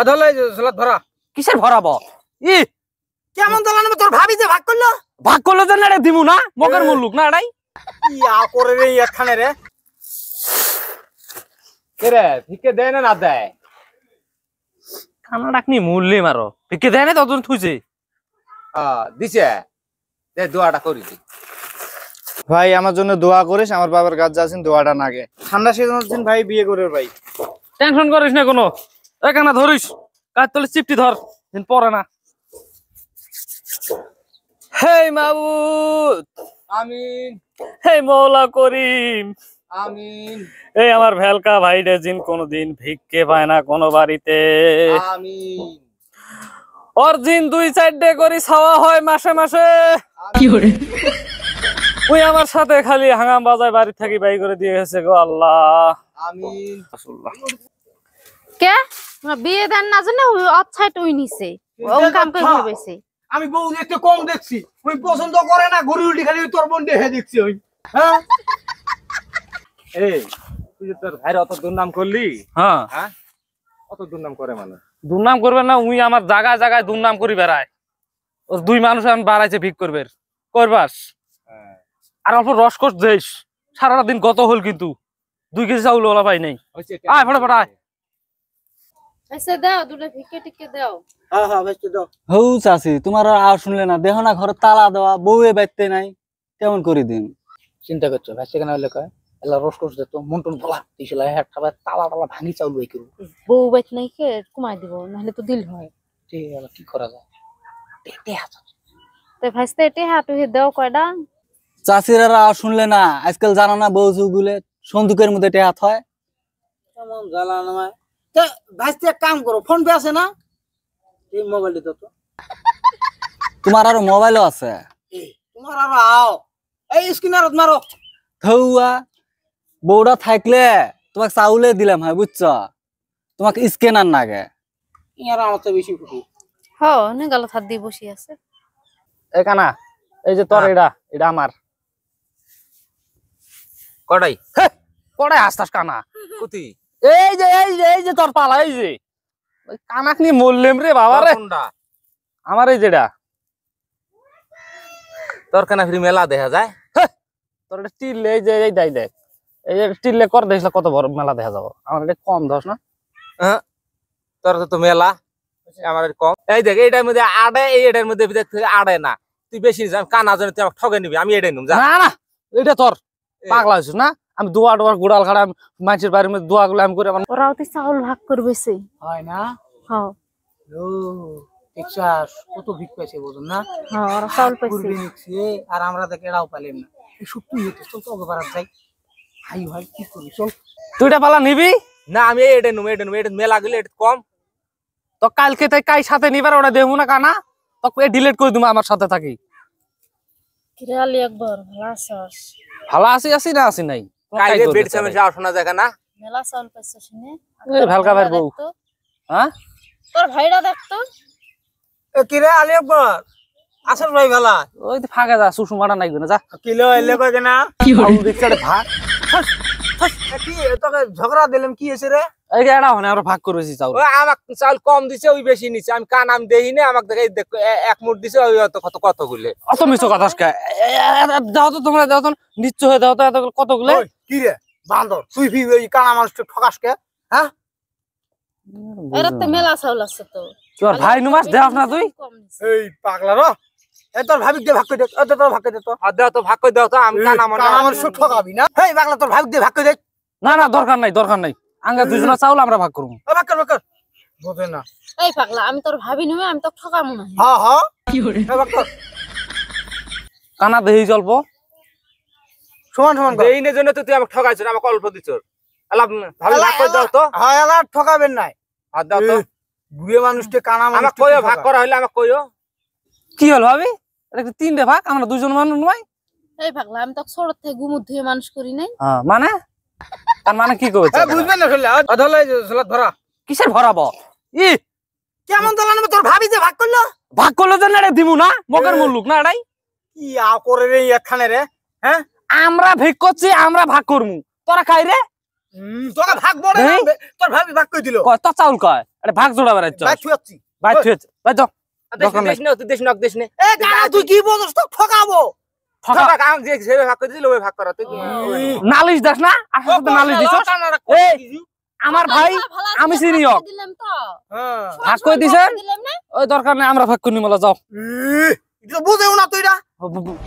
ধরলে ঝোলাত ভরা। কিসের ভরাবো? ই কেমন দলান তোর ভাবি যে ভাগ করলো যে না দিমু না মগের মুল্লুক না এটাই ইয়া করে রে একখানে রে। কে রে ভিক্ষে দেয় না দেয়? কানা ডাকনি মুল্লি মারো ভিক্ষে দেয় না ততদিন থুইছে দিছে দে দোয়াটা করি দি। ভাই আমার জন্য দোয়া করিস, আমার বাবার কাছে যাচ্ছেন দোয়াটা নাগে। ঠান্ডা সিজন হচ্ছেন ভাই, বিয়ে করে ভাই। টেনশন করিস না কোনো, এ কানা ধরিস কাজ তলে চিপটি ধর দিন পরে না। হে মাবুদ আমিন হে মৌলা করিম আমিন এই আমার ভেলকা ভাইডে জিন কোনদিন ভিক্ষে পায় না কোনো বাড়িতে, আমিন ওর জিন 2-4 করে ছাওয়া হয় মাসে মাসে। ওই আমার সাথে খালি হাঙ্গাম বাজায় বাড়ি থাকি বাই করে দিয়ে গেছে গো আল্লাহ। আমিন কে বিয়ে দেন না জানে অচ্ছাইট ওই নিছে ও কাম করে হইছে। আমি বউ দেখতে কম দেখছি, ওই পছন্দ করে না, ঘুরি উল্টি খালি তোর বোন দেখে দেখছি ওই। হ্যাঁ এই তুই যে তোর ভাইয়ের অত দুর্নাম করলি, হ্যাঁ হ্যাঁ অত দুর্নাম করে মানুষ? দুর্নাম করবে না, উই আমার জায়গায় জায়গায় দুর্নাম করি বেড়ায়। ও 2 মানুষ আমি বাড়াইছে ভিক করবে করবাস আর অল্প রসকস দেশ সারাটা দিন গত হল কিন্তু 2 কেজি চাউল ওলা পাই নাই। আয় ফটা ফটা আয়। এসে দাও দুটো ভিক্ষে টিকে দাও। হ্যাঁ হ্যাঁ বেশ দাও। হৌ চাচি তোমার আর শুনলে না, দেখো না ঘরে তালা দেওয়া, বউয়ে বাইতে নাই, কেমন করে দিন? চিন্তা করছো ভাই সেখানে হলে কয় এলা রস করছে তো মন্টন বলা দিছিল হ্যাঁ খাবার তালা তালা ভাঙি চাউল বই করব বউ বাইত নাই কে কমাই দিব নাহলে তো দিল হয়। ঠিক আছে কি করা যায় তে হাত তো ভাইস্তে এটি হাটু হে দাও কয়ডা। চাচিরা আর শুনলে না, আজকাল জানো না বউ গুলে সন্দুকের মধ্যে টেহাত হয়। কেমন জ্বালা নামায়। তে ভাইস্তে এক কাম করো, ফোন পে আছে না? এই মোবাইল দাও তো। তোমার আরো মোবাইলও আছে? তোমার আরো আও এই স্ক্রিনারত মারো। থৌয়া বউটা থাকলে তোমাকে চাউলে দিলাম হয় বুঝছ, তোমাকে স্ক্যানার নাগে। ইয়ার আমার তো বেশি খুশি। হ নে গালত হাত দিয়ে বসে আছে। এই কানা এই যে তোর এটা আমার কটাই কড়াই হাসতাস কানা। কুতি এই যে তোর পালা এই যে ওই কানাক নিয়ে মরলেম রে বাবা রে। কোনটা? আমার এই যেটা তোর কেনা ফিরি মেলা দেখা যায়। তোর এটা টিললে এই যে এই দেখ দেখ এই যে টিললে কর দেখলে কত বড় মেলা দেখা যাবো। আমার এটা কম দোষ না? তোর তো মেলা আমার কম। এই দেখ এইটার মধ্যে আড়ে, এই এটার মধ্যে আড়ে না। তুই বেশি নিস, আমি কানা জন্য তুই আমাকে ঠকে নিবি, আমি এটাই নিব। না না এটা তোর পাগলা হয়েছিস না? আমি দোয়া টোয়ার গুড়াল খাড়া মানুষের বাড়ির মধ্যে দোয়া গুলো আমি করে আমার ওরাও তো চাউল ভাগ করবেছে। হয় না? হ্যাঁ ও টেক্সাস কত ভিক পাইছে বুঝুন না? হ্যাঁ ওরা চাউল পাইছে। ঘুরবে নিচ্ছে আর আমরা তো এড়াও পাইলাম না। এই সব তুই হইতে চল তো ওকে বাড়াত যাই। হাই ভাই কি করি চল। তুইটা পালা নিবি না আমি এটাই নেবো, এটা নেবো। এটা মেলা গেলে এটা কম। তো কালকে তাই কাই সাথে নিবার ওটা দেবো না কানা, তোকে ডিলিট করে দিব আমার সাথে থাকি। কিরালি একবার ভালো আছস? ভালো আসি না আসি নাই কাইলে বেড সামনে আর শোনা যায় না। মেলা চাউল পাইছে শুনে। এই ভালকা ভাইয়ের বউ। হ্যাঁ তোর ভাইরা দেখতো। এ কিরে আলি একবার আসল ভাই ভালা। ওই তো ফাঁকা যা সুষুমাটা নাই না যা কিলো এলে কয় কেনা রিক্সাটা ভাগ কি তোকে ঝগড়া দিলাম কি হয়েছে রে? এই যে এটা হনে আমরা ভাগ করেছি চাউল। ওই আমাকে চাউল কম দিছে, ওই বেশি নিছে। আমি কান আমি দেই না, আমাকে দেখে দেখো এক মুঠ দিছে, ওই কত গুলে। অত মিছো কথা দাও তো তোমরা দাও তো নিশ্চয় হয়ে দাও তো এত কতগুলো। কি রে বান্দর তুই ভি ওই কানা মানুষকে ঠকাস কে? হ্যাঁ এরা তো মেলা চাউল আছে তো। তোর ভাই নুমাস দেখ না তুই। এই পাগলা র এ তোর ভাবি দিয়ে ভাগ করে দে। এ তোর ভাগ করে দে তো। আর দাও তো ভাগ করে দাও তো, আমি কানা মানুষ ঠকাবি না। এই পাগলা তোর ভাবি দিয়ে ভাগ করে দে। না না দরকার নাই আঙ্গা দুজনা চাউল আমরা ভাগ করব। ভাগ কর বোঝে না। এই পাগলা আমি তোর ভাবি নই, আমি তো ঠকামু না। হ্যাঁ হ্যাঁ কি করে ভাগ কর। কানা দেহি চলবো সমান সমান কর। দেইনের জন্য তো তুই আমাকে ঠকাইছ, আমাকে অল্প দিছ। আলা ভালো ভাগ করে দাও তো। হ্যাঁ এলা ঠকাবেন নাই। আর দাও তো। বুড়ে মানুষকে কানা মানুষ আমাকে কইও ভাগ করা হইলে আমাকে কইও। কি হল ভাবি? এটা 3টে ভাগ, আমরা দুজন মানুষ নয়। এই পাগলা আমি তো ছোট থেকে গুমুর ধুয়ে মানুষ করি নাই। হ্যাঁ মানে তার মানে কি কইছে? বুঝবেন না শুনলে ধরলে ঝোলাত ভরা। কিসের ভরাবো? ই কেমন দলান তোর ভাবি যে ভাগ করলো যে না দিমু না মগের মুল্লুক না এটাই কি আ করে রে একখানে রে। হ্যাঁ আমরা ভিক করছি, আমরা ভাগ করমু, তোরা খাই রে। তোকে ভাগ বড় এই? তোর ভাবি ভাগ কই দিল কয় তো চাউল কয় আরে ভাগ জোড়া বেড়াচ্ছ ভাই ছুয়াচ্ছি ভাই থুয়েছে ভাই যাও দরকার নাই। দেশ না তুই দেশ নক দেশ নে এ গানা তুই কি বলছিস তো ঠকাবো ঠকা ঠকা কাম যে সেবে ভাগ করে দিল ওই ভাগ করা তুই নালিশ দেখ না আসলে তো নালিশ দিছ এই আমার ভাই আমি চিনি হোক দিলাম তো হ্যাঁ ভাগ করে দিছেন দিলাম না ওই দরকার নেই আমরা ভাগ করে নিমলা যাও এটা বুঝেও না তুই এটা ব- ব-